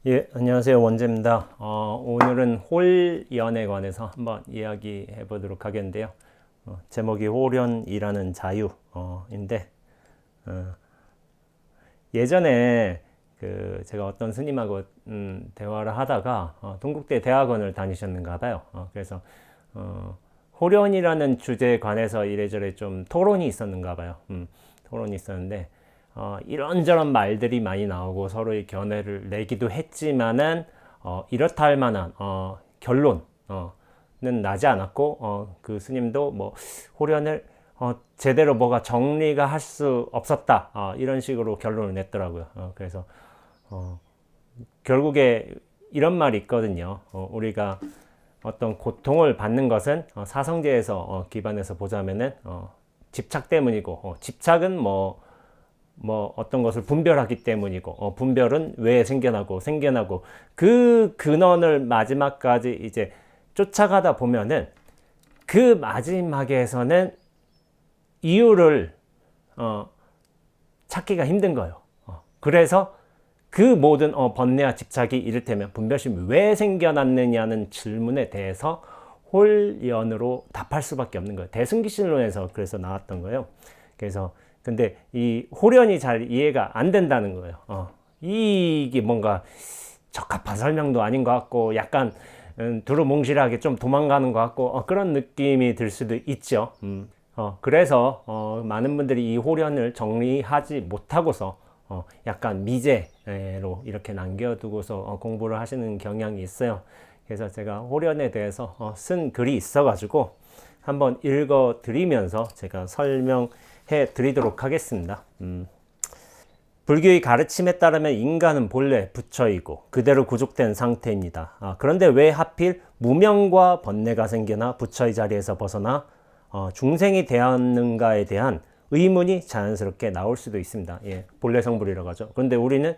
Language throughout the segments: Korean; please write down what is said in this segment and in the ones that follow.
예, 안녕하세요. 원재입니다. 오늘은 홀연에 관해서 한번 이야기해 보도록 하겠는데요. 제목이 홀연이라는 자유인데, 예전에 제가 어떤 스님하고 대화를 하다가 동국대 대학원을 다니셨는가 봐요. 그래서 홀연이라는 주제에 관해서 이래저래 좀 토론이 있었는가 봐요. 토론이 있었는데, 이런저런 말들이 많이 나오고 서로의 견해를 내기도 했지만은 이렇다 할 만한 결론은 나지 않았고 그 스님도 뭐 호련을 제대로 뭐가 정리가 할 수 없었다 이런 식으로 결론을 냈더라고요. 그래서 결국에 이런 말이 있거든요. 우리가 어떤 고통을 받는 것은 사성제에서 기반해서 보자면은 집착 때문이고, 집착은 뭐 어떤 것을 분별하기 때문이고, 분별은 왜 생겨나고 그 근원을 마지막까지 이제 쫓아가다 보면은 그 마지막에서는 이유를 찾기가 힘든 거예요. 그래서 그 모든 번뇌와 집착이 이를테면 분별심이 왜 생겨났느냐는 질문에 대해서 홀연으로 답할 수밖에 없는 거예요. 대승기신론에서 그래서 나왔던 거예요. 그래서 근데 이 홀연이 잘 이해가 안 된다는 거예요. 이게 뭔가 적합한 설명도 아닌 것 같고, 약간 두루뭉실하게 좀 도망가는 것 같고, 그런 느낌이 들 수도 있죠. 그래서 많은 분들이 이 홀연을 정리하지 못하고서 약간 미제로 이렇게 남겨두고서 공부를 하시는 경향이 있어요. 그래서 제가 홀연에 대해서 쓴 글이 있어가지고 한번 읽어드리면서 제가 설명해 드리도록 하겠습니다. 불교의 가르침에 따르면 인간은 본래 부처이고 그대로 구족된 상태입니다. 그런데 왜 하필 무명과 번뇌가 생겨나 부처의 자리에서 벗어나 중생이 되었는가에 대한 의문이 자연스럽게 나올 수도 있습니다. 예, 본래 성불이라고 하죠. 그런데 우리는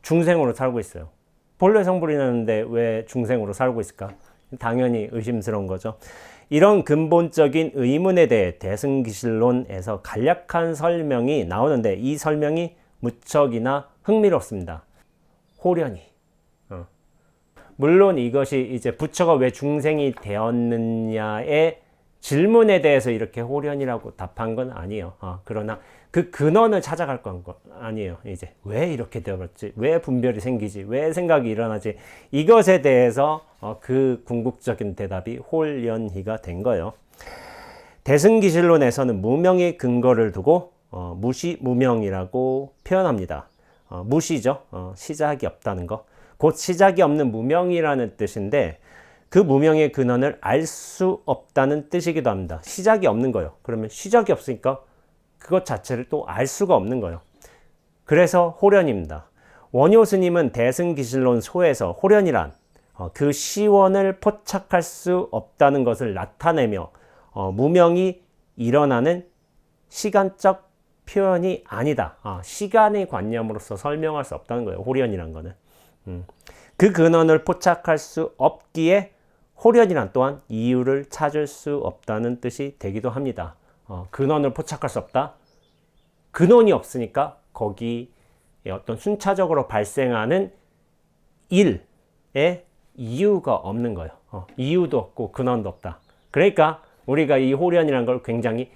중생으로 살고 있어요. 본래 성불이라는데 왜 중생으로 살고 있을까? 당연히 의심스러운 거죠. 이런 근본적인 의문에 대해 대승기실론에서 간략한 설명이 나오는데, 이 설명이 무척이나 흥미롭습니다. 홀연히. 물론 이것이 이제 부처가 왜 중생이 되었느냐의 질문에 대해서 이렇게 홀연이라고 답한 건 아니에요. 그러나 그 근원을 찾아갈 건 아니에요. 이제 왜 이렇게 되었지? 왜 분별이 생기지? 왜 생각이 일어나지? 이것에 대해서 그 궁극적인 대답이 홀연히가 된 거예요. 대승기실론에서는 무명의 근거를 두고 무시 무명이라고 표현합니다. 무시죠. 시작이 없다는 거. 곧 시작이 없는 무명이라는 뜻인데, 그 무명의 근원을 알 수 없다는 뜻이기도 합니다. 시작이 없는 거예요. 그러면 시작이 없으니까 그것 자체를 또 알 수가 없는 거예요. 그래서 홀연입니다. 원효 스님은 대승기실론 소에서 홀연이란 그 시원을 포착할 수 없다는 것을 나타내며 무명이 일어나는 시간적 표현이 아니다. 시간의 관념으로서 설명할 수 없다는 거예요. 홀연이란 거는. 그 근원을 포착할 수 없기에 홀연이란 또한 이유를 찾을 수 없다는 뜻이 되기도 합니다. 근원을 포착할 수 없다. 근원이 없으니까 거기에 어떤 순차적으로 발생하는 일에 이유가 없는 거예요. 이유도 없고 근원도 없다. 그러니까 우리가 이 홀연이라는 걸 굉장히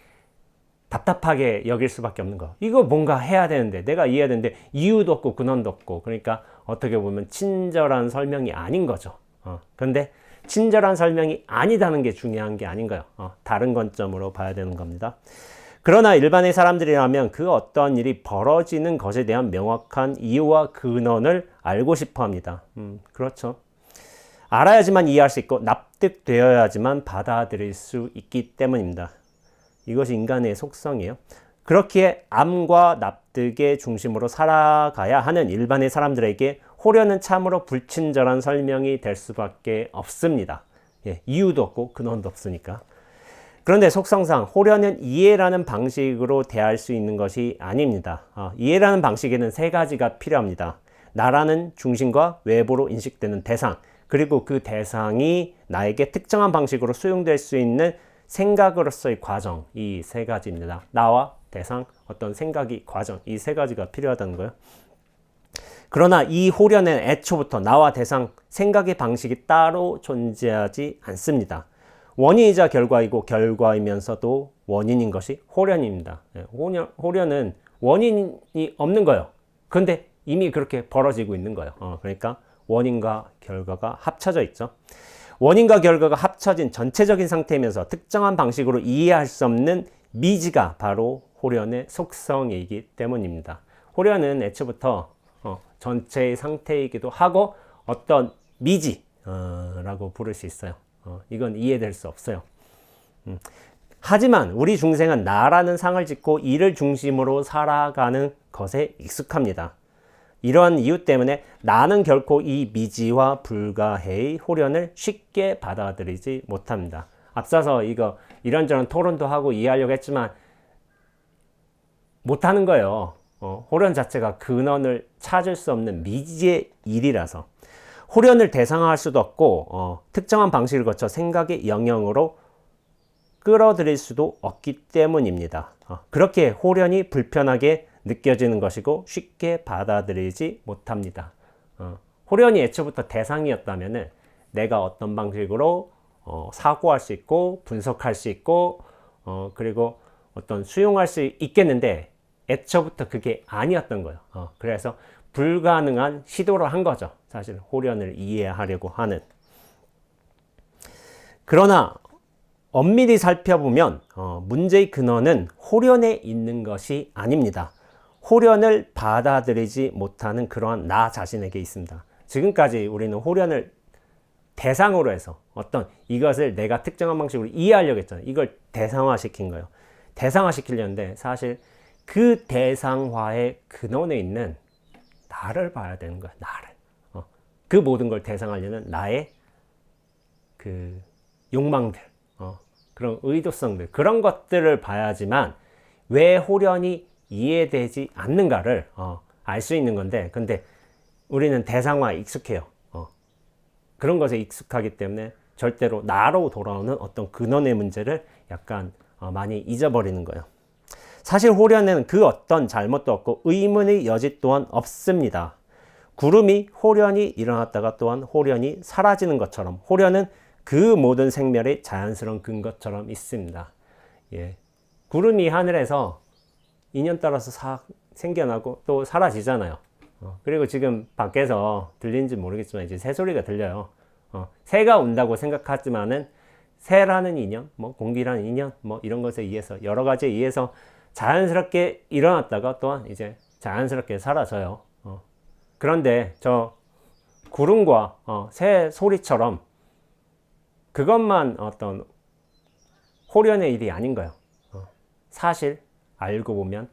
답답하게 여길 수밖에 없는 거. 이거 뭔가 해야 되는데, 내가 이해해야 되는데 이유도 없고 근원도 없고, 그러니까 어떻게 보면 친절한 설명이 아닌 거죠. 근데 친절한 설명이 아니다는 게 중요한 게 아닌가요? 다른 관점으로 봐야 되는 겁니다. 그러나 일반의 사람들이라면 그 어떤 일이 벌어지는 것에 대한 명확한 이유와 근원을 알고 싶어 합니다. 그렇죠. 알아야지만 이해할 수 있고 납득되어야지만 받아들일 수 있기 때문입니다. 이것이 인간의 속성이에요. 그렇기에 암과 납득의 중심으로 살아가야 하는 일반의 사람들에게 홀연은 참으로 불친절한 설명이 될 수밖에 없습니다. 이유도 없고 근원도 없으니까. 그런데 속성상 홀연은 이해라는 방식으로 대할 수 있는 것이 아닙니다. 이해라는 방식에는 세 가지가 필요합니다. 나라는 중심과 외부로 인식되는 대상, 그리고 그 대상이 나에게 특정한 방식으로 수용될 수 있는 생각으로서의 과정, 이 세 가지입니다. 나와 대상, 어떤 생각이 과정, 이 세 가지가 필요하다는 거예요. 그러나 이 호련은 애초부터 나와 대상, 생각의 방식이 따로 존재하지 않습니다. 원인이자 결과이고 결과이면서도 원인인 것이 호련입니다. 호련은 원인이 없는 거예요. 그런데 이미 그렇게 벌어지고 있는 거예요. 그러니까 원인과 결과가 합쳐져 있죠. 원인과 결과가 합쳐진 전체적인 상태이면서 특정한 방식으로 이해할 수 없는 미지가 바로 호련의 속성이기 때문입니다. 호련은 애초부터 전체의 상태이기도 하고 어떤 미지라고 부를 수 있어요. 이건 이해될 수 없어요. 하지만 우리 중생은 나라는 상을 짓고 이를 중심으로 살아가는 것에 익숙합니다. 이러한 이유 때문에 나는 결코 이 미지와 불가해의 호련을 쉽게 받아들이지 못합니다. 앞서서 이거 이런저런 토론도 하고 이해하려고 했지만 못하는 거예요. 호련 자체가 근원을 찾을 수 없는 미지의 일이라서 호련을 대상화할 수도 없고 특정한 방식을 거쳐 생각의 영역으로 끌어들일 수도 없기 때문입니다. 그렇게 호련이 불편하게 느껴지는 것이고 쉽게 받아들이지 못합니다. 호련이 애초부터 대상이었다면 내가 어떤 방식으로 사고할 수 있고 분석할 수 있고 그리고 어떤 수용할 수 있겠는데 애초부터 그게 아니었던 거예요. 그래서 불가능한 시도를 한 거죠. 사실 호련을 이해하려고 하는. 그러나 엄밀히 살펴보면 문제의 근원은 호련에 있는 것이 아닙니다. 호련을 받아들이지 못하는 그러한 나 자신에게 있습니다. 지금까지 우리는 호련을 대상으로 해서 어떤 이것을 내가 특정한 방식으로 이해하려고 했잖아요. 이걸 대상화시킨 거예요. 대상화시키려는데 사실 그 대상화의 근원에 있는 나를 봐야 되는 거야. 나를. 그 모든 걸 대상하려는 나의 그 욕망들, 그런 의도성들, 그런 것들을 봐야지만 왜 호련이 이해되지 않는가를 알 수 있는 건데, 근데 우리는 대상화에 익숙해요. 그런 것에 익숙하기 때문에 절대로 나로 돌아오는 어떤 근원의 문제를 약간 많이 잊어버리는 거예요. 사실 호련에는 그 어떤 잘못도 없고 의문의 여지 또한 없습니다. 구름이 호련히 일어났다가 또한 호련히 사라지는 것처럼 호련은 그 모든 생멸의 자연스러운 근거처럼 있습니다. 예. 구름이 하늘에서 인연 따라서 생겨나고 또 사라지잖아요. 그리고 지금 밖에서 들리는지 모르겠지만 이제 새소리가 들려요. 새가 온다고 생각하지만은 새라는 인연, 뭐 공기라는 인연, 뭐 이런 것에 의해서 여러 가지에 의해서 자연스럽게 일어났다가 또한 이제 자연스럽게 사라져요. 그런데 저 구름과 새 소리처럼 그것만 어떤 호련의 일이 아닌 거예요. 사실 알고 보면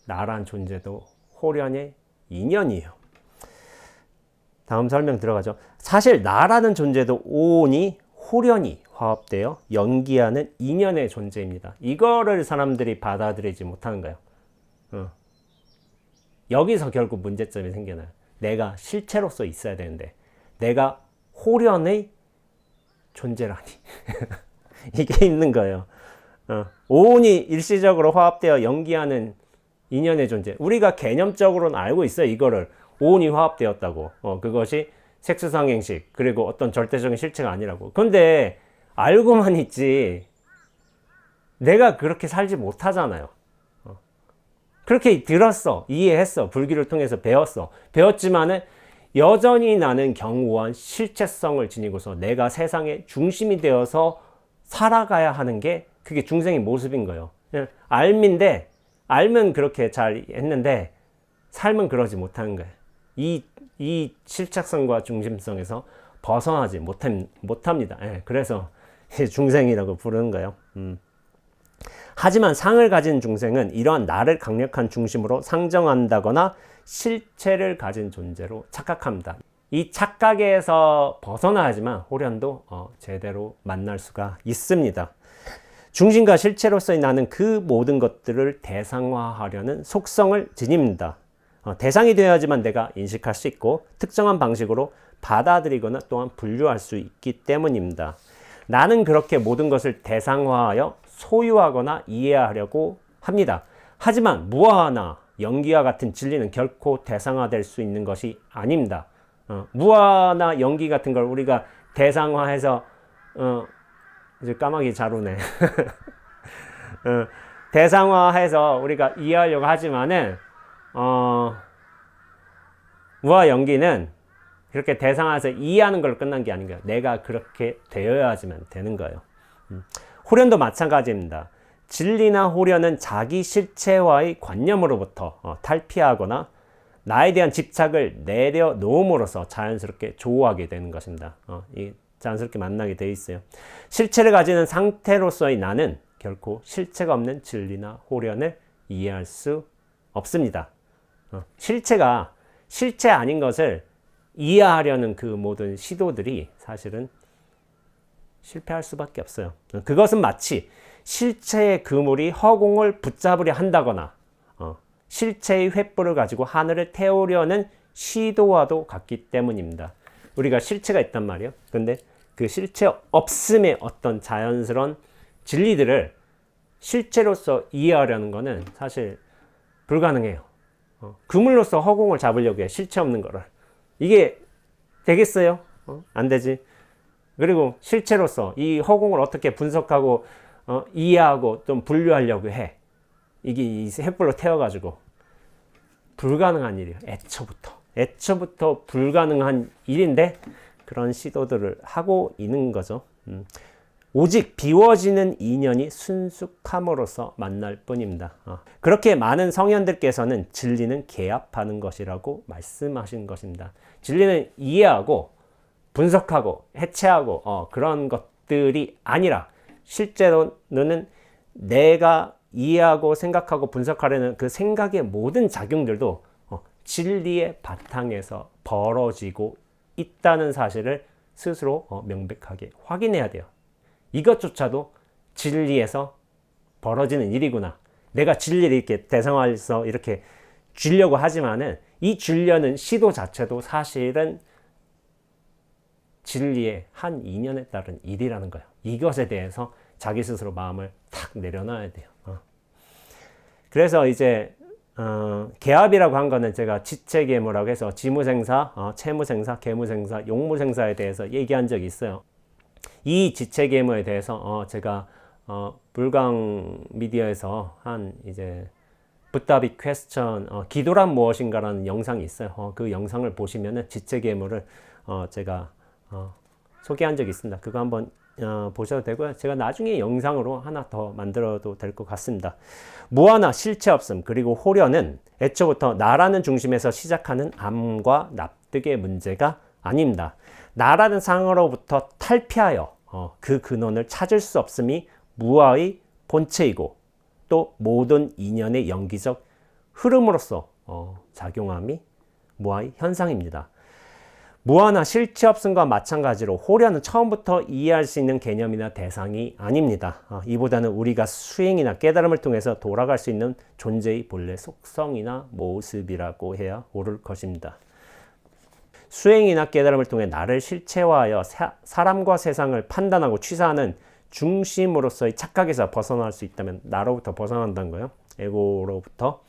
나란 존재도 호련의 인연이에요. 다음 설명 들어가죠. 사실 나라는 존재도 오온이 호련이 화합되어 연기하는 인연의 존재입니다. 이거를 사람들이 받아들이지 못하는 거예요. 여기서 결국 문제점이 생겨나요. 내가 실체로서 있어야 되는데 내가 호련의 존재라니 이게 있는 거예요. 오온이 일시적으로 화합되어 연기하는 인연의 존재. 우리가 개념적으로는 알고 있어요. 이거를 오온이 화합되었다고. 그것이 색수상행식 그리고 어떤 절대적인 실체가 아니라고. 그런데 알고만 있지 내가 그렇게 살지 못하잖아요. 그렇게 들었어, 이해했어, 불교를 통해서 배웠어. 배웠지만은 여전히 나는 경우한 실체성을 지니고서 내가 세상의 중심이 되어서 살아가야 하는 게 그게 중생의 모습인 거예요. 알면 그렇게 잘 했는데 삶은 그러지 못하는 거예요. 이 실착성과 중심성에서 벗어나지 못합니다. 그래서 중생이라고 부르는 거예요. 하지만 상을 가진 중생은 이러한 나를 강력한 중심으로 상정한다거나 실체를 가진 존재로 착각합니다. 이 착각에서 벗어나야지만 호련도 제대로 만날 수가 있습니다. 중심과 실체로서의 나는 그 모든 것들을 대상화하려는 속성을 지닙니다. 대상이 되어야지만 내가 인식할 수 있고 특정한 방식으로 받아들이거나 또한 분류할 수 있기 때문입니다. 나는 그렇게 모든 것을 대상화하여 소유하거나 이해하려고 합니다. 하지만 무엇 하나 연기와 같은 진리는 결코 대상화될 수 있는 것이 아닙니다. 무아나 연기 같은 걸 우리가 대상화해서 이제 까마귀 잘 우네. 대상화해서 우리가 이해하려고 하지만은 무아 연기는 그렇게 대상화해서 이해하는 걸로 끝난 게 아닌 거예요. 내가 그렇게 되어야지만 되는 거예요. 호련도 마찬가지입니다. 진리나 호련은 자기 실체와의 관념으로부터 탈피하거나 나에 대한 집착을 내려놓음으로써 자연스럽게 조우하게 되는 것입니다. 자연스럽게 만나게 돼 있어요. 실체를 가지는 상태로서의 나는 결코 실체가 없는 진리나 호련을 이해할 수 없습니다. 실체가 실체 아닌 것을 이해하려는 그 모든 시도들이 사실은 실패할 수밖에 없어요. 그것은 마치 실체의 그물이 허공을 붙잡으려 한다거나 실체의 횃불을 가지고 하늘을 태우려는 시도와도 같기 때문입니다. 우리가 실체가 있단 말이에요. 근데 그 실체 없음의 어떤 자연스러운 진리들을 실체로서 이해하려는 것은 사실 불가능해요. 그물로서 허공을 잡으려고 해. 실체 없는 거를. 이게 되겠어요? 안 되지. 그리고 실체로서 이 허공을 어떻게 분석하고 이해하고 좀 분류하려고 해. 이게 이 횃불로 태워가지고 불가능한 일이에요. 애초부터 불가능한 일인데 그런 시도들을 하고 있는 거죠. 오직 비워지는 인연이 순숙함으로써 만날 뿐입니다. 그렇게 많은 성현들께서는 진리는 개합하는 것이라고 말씀하신 것입니다. 진리는 이해하고 분석하고 해체하고 그런 것들이 아니라 실제로는 내가 이해하고 생각하고 분석하려는 그 생각의 모든 작용들도 진리의 바탕에서 벌어지고 있다는 사실을 스스로 명백하게 확인해야 돼요. 이것조차도 진리에서 벌어지는 일이구나. 내가 진리를 이렇게 대상화해서 이렇게 주려고 하지만은 이 주려는 시도 자체도 사실은 진리의 한 인연에 따른 일이라는 거예요. 이것에 대해서 자기 스스로 마음을 탁 내려놔야 돼요. 그래서 이제 계합이라고 한 거는 제가 지체계무라고 해서 지무생사, 채무생사, 계무생사, 용무생사에 대해서 얘기한 적이 있어요. 이 지체계무에 대해서 제가 불강 미디어에서 한 이제 붓다비 퀘스천 기도란 무엇인가라는 영상이 있어요. 그 영상을 보시면은 지체계무를 제가 소개한 적이 있습니다. 그거 한번 보셔도 되고요. 제가 나중에 영상으로 하나 더 만들어도 될 것 같습니다. 무아나 실체 없음 그리고 호련은 애초부터 나라는 중심에서 시작하는 암과 납득의 문제가 아닙니다. 나라는 상으로부터 탈피하여 그 근원을 찾을 수 없음이 무아의 본체이고 또 모든 인연의 연기적 흐름으로서 작용함이 무아의 현상입니다. 무아나 실체 없음과 마찬가지로 호련은 처음부터 이해할 수 있는 개념이나 대상이 아닙니다. 이보다는 우리가 수행이나 깨달음을 통해서 돌아갈 수 있는 존재의 본래 속성이나 모습이라고 해야 옳을 것입니다. 수행이나 깨달음을 통해 나를 실체화하여 사람과 세상을 판단하고 취사하는 중심으로서의 착각에서 벗어날 수 있다면 나로부터 벗어난다는 거예요. 에고로부터.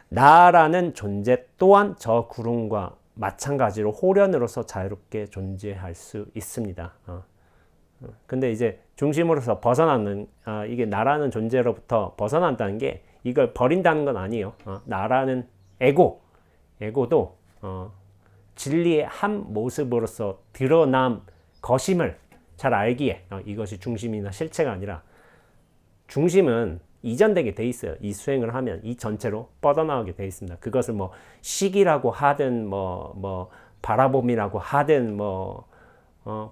나라는 존재 또한 저 구름과 마찬가지로 호련으로서 자유롭게 존재할 수 있습니다. 근데 이제 중심으로서 벗어나는 이게 나라는 존재로부터 벗어난다는 게 이걸 버린다는 건 아니에요. 나라는 에고도 진리의 한 모습으로서 드러남 것임을 잘 알기에 이것이 중심이나 실체가 아니라 중심은 이전되게 돼 있어요. 이 수행을 하면 이 전체로 뻗어나오게 돼 있습니다. 그것을 뭐 식이라고 하든 뭐 바라봄이라고 하든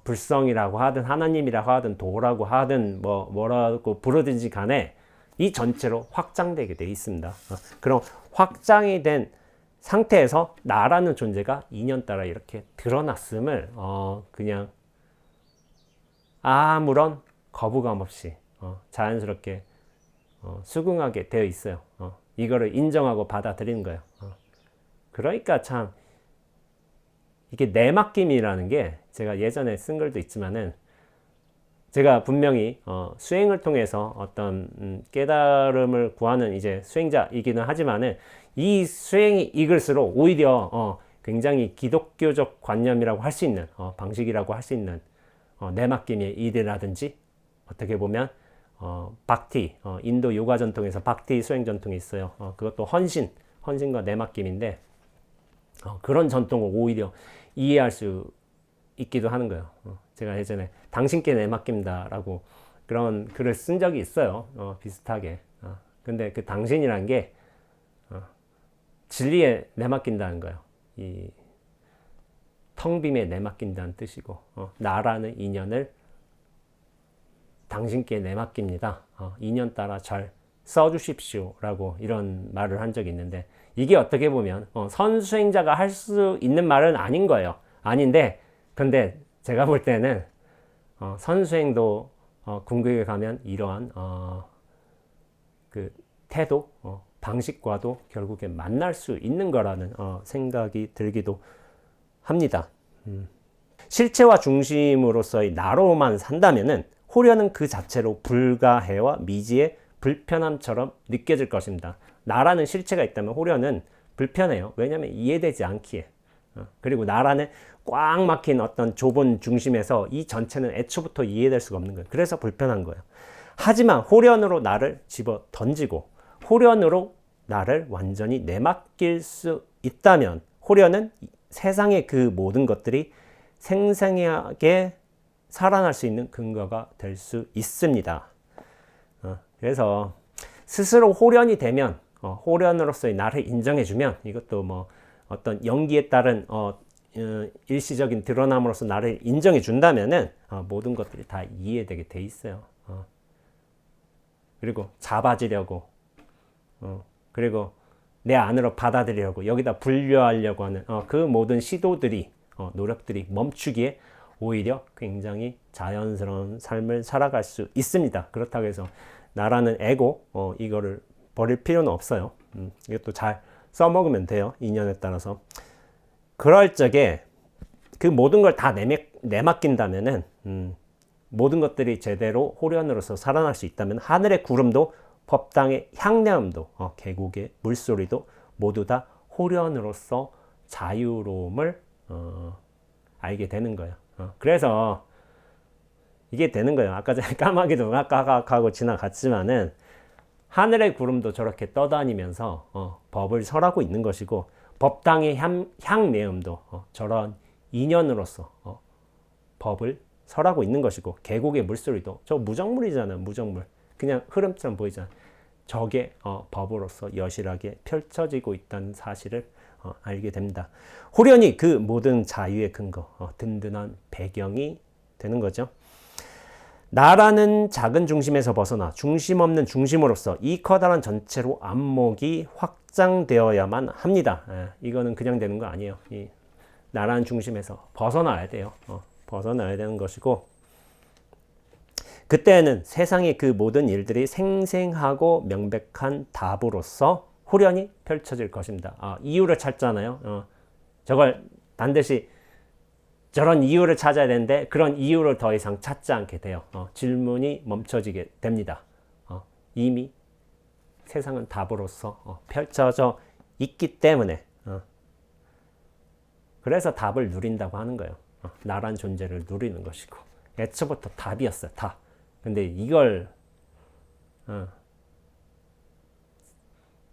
불성이라고 하든 하나님이라고 하든 도라고 하든 뭐라고 부르든지 간에 이 전체로 확장되게 돼 있습니다. 그럼 확장이 된 상태에서 나라는 존재가 인연 따라 이렇게 드러났음을 그냥 아무런 거부감 없이 자연스럽게 수긍하게 되어 있어요. 이거를 인정하고 받아들이는 거예요. 그러니까 참 이게 내맡김이라는 게 제가 예전에 쓴 글도 있지만은 제가 분명히 수행을 통해서 어떤 깨달음을 구하는 이제 수행자이기는 하지만은 이 수행이 익을수록 오히려 굉장히 기독교적 관념이라고 할 수 있는 방식이라고 할 수 있는 내맡김의 일이라든지 어떻게 보면 박티 인도 요가 전통에서 박티 수행 전통이 있어요. 그것도 헌신과 내맡김인데 그런 전통을 오히려 이해할 수 있기도 하는 거예요. 제가 예전에 당신께 내맡긴다라고 그런 글을 쓴 적이 있어요. 비슷하게. 근데 그 당신이란 게 진리에 내맡긴다는 거예요. 이 텅 빔에 내맡긴다는 뜻이고 나라는 인연을 당신께 내맡깁니다. 인연 따라 잘 써주십시오 라고 이런 말을 한 적이 있는데 이게 어떻게 보면 선수행자가 할 수 있는 말은 아닌 거예요. 아닌데 근데 제가 볼 때는 선수행도 궁극에 가면 이러한 그 태도 방식과도 결국에 만날 수 있는 거라는 생각이 들기도 합니다. 실체와 중심으로서의 나로만 산다면은 호련은 그 자체로 불가해와 미지의 불편함처럼 느껴질 것입니다. 나라는 실체가 있다면 호련은 불편해요. 왜냐하면 이해되지 않기에. 그리고 나라는 꽉 막힌 어떤 좁은 중심에서 이 전체는 애초부터 이해될 수가 없는 거예요. 그래서 불편한 거예요. 하지만 호련으로 나를 집어 던지고 호련으로 나를 완전히 내맡길 수 있다면 호련은 세상의 그 모든 것들이 생생하게 살아날 수 있는 근거가 될 수 있습니다. 그래서 스스로 호련이 되면 호련으로서의 나를 인정해주면 이것도 뭐 어떤 연기에 따른 일시적인 드러남으로써 나를 인정해 준다면은 모든 것들이 다 이해되게 돼 있어요. 그리고 잡아주려고 그리고 내 안으로 받아들이려고 여기다 분류하려고 하는 그 모든 시도들이 노력들이 멈추기에 오히려 굉장히 자연스러운 삶을 살아갈 수 있습니다. 그렇다고 해서 나라는 에고 이거를 버릴 필요는 없어요. 이것도 잘 써먹으면 돼요. 인연에 따라서. 그럴 적에 그 모든 걸 다 내맡긴다면은 모든 것들이 제대로 호련으로서 살아날 수 있다면 하늘의 구름도 법당의 향내음도 계곡의 물소리도 모두 다 호련으로서 자유로움을 알게 되는 거예요. 그래서 이게 되는 거예요. 아까 전에 까마귀도 까까하고 지나갔지만은 하늘의 구름도 저렇게 떠다니면서 법을 설하고 있는 것이고 법당의 향내음도 저런 인연으로서 법을 설하고 있는 것이고 계곡의 물소리도 저 무정물이잖아요. 무정물. 그냥 흐름처럼 보이잖아요. 저게 법으로서 여실하게 펼쳐지고 있다는 사실을 알게 됩니다. 호련이 그 모든 자유의 근거, 든든한 배경이 되는 거죠. 나라는 작은 중심에서 벗어나 중심 없는 중심으로서 이 커다란 전체로 안목이 확장되어야만 합니다. 이거는 그냥 되는 거 아니에요. 이 나라는 중심에서 벗어나야 돼요. 벗어나야 되는 것이고 그때는 세상의 그 모든 일들이 생생하고 명백한 답으로서 호련이 펼쳐질 것입니다. 이유를 찾잖아요. 저걸 반드시 저런 이유를 찾아야 되는데 그런 이유를 더 이상 찾지 않게 돼요. 질문이 멈춰지게 됩니다. 이미 세상은 답으로서 펼쳐져 있기 때문에 그래서 답을 누린다고 하는 거예요. 나란 존재를 누리는 것이고 애초부터 답이었어요. 답. 근데 이걸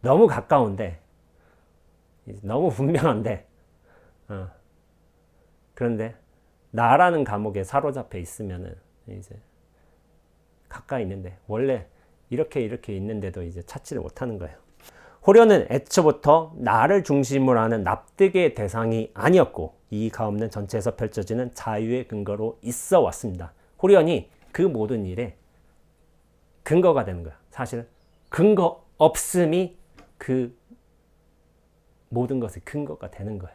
너무 가까운데 너무 분명한데 그런데 나라는 감옥에 사로잡혀 있으면은 이제 가까이 있는데 원래 이렇게 있는데도 이제 찾지를 못하는 거예요. 호련은 애초부터 나를 중심으로 하는 납득의 대상이 아니었고 이가 없는 전체에서 펼쳐지는 자유의 근거로 있어 왔습니다. 호련이 그 모든 일에 근거가 되는 거야. 사실 근거 없음이 그 모든 것의 근거가 되는 거예요.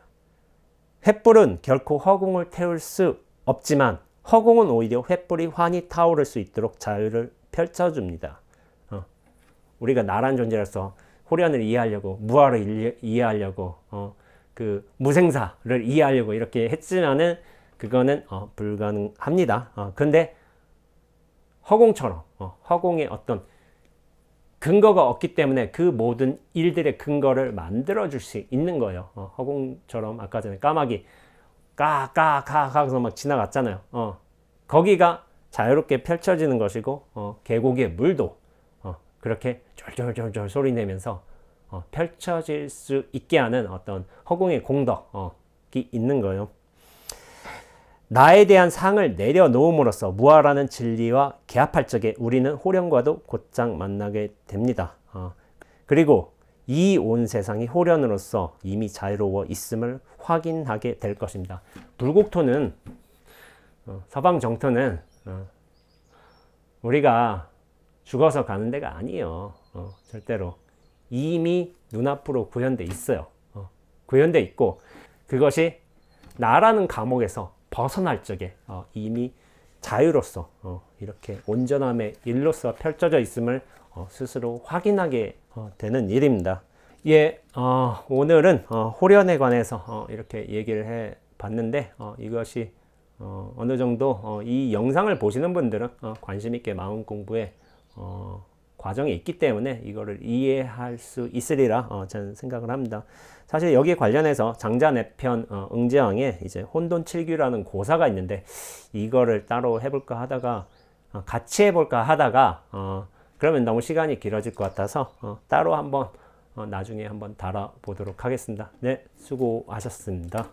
횃불은 결코 허공을 태울 수 없지만 허공은 오히려 횃불이 환히 타오를 수 있도록 자유를 펼쳐줍니다. 우리가 나란 존재로서 호련을 이해하려고 무아를 이해하려고 그 무생사를 이해하려고 이렇게 했지만은 그거는 불가능합니다. 그런데 허공처럼 허공에 어떤 근거가 없기 때문에 그 모든 일들의 근거를 만들어 줄 수 있는 거예요. 허공처럼 아까 전에 까마귀 까까까 하면서 막 지나갔잖아요. 거기가 자유롭게 펼쳐지는 것이고 계곡의 물도 그렇게 쫄쫄쫄쫄 소리 내면서 펼쳐질 수 있게 하는 어떤 허공의 공덕이 있는 거예요. 나에 대한 상을 내려놓음으로써 무아라는 진리와 개합할 적에 우리는 호련과도 곧장 만나게 됩니다. 그리고 이 온 세상이 호련으로서 이미 자유로워 있음을 확인하게 될 것입니다. 불국토는 서방 정토는 우리가 죽어서 가는 데가 아니에요. 절대로 이미 눈앞으로 구현돼 있어요. 구현돼 있고 그것이 나라는 감옥에서 벗어날 적에 이미 자유로서 이렇게 온전함의 일로서 펼쳐져 있음을 스스로 확인하게 되는 일입니다. 예, 오늘은 호련에 관해서 이렇게 얘기를 해 봤는데 이것이 어느 정도 이 영상을 보시는 분들은 관심 있게 마음 공부에 과정이 있기 때문에 이거를 이해할 수 있으리라 저는 생각을 합니다. 사실 여기에 관련해서 장자내편 응제왕에 이제 혼돈칠규라는 고사가 있는데 이거를 따로 해볼까 하다가 같이 해볼까 하다가 그러면 너무 시간이 길어질 것 같아서 따로 한번 나중에 한번 다뤄보도록 하겠습니다. 네, 수고하셨습니다.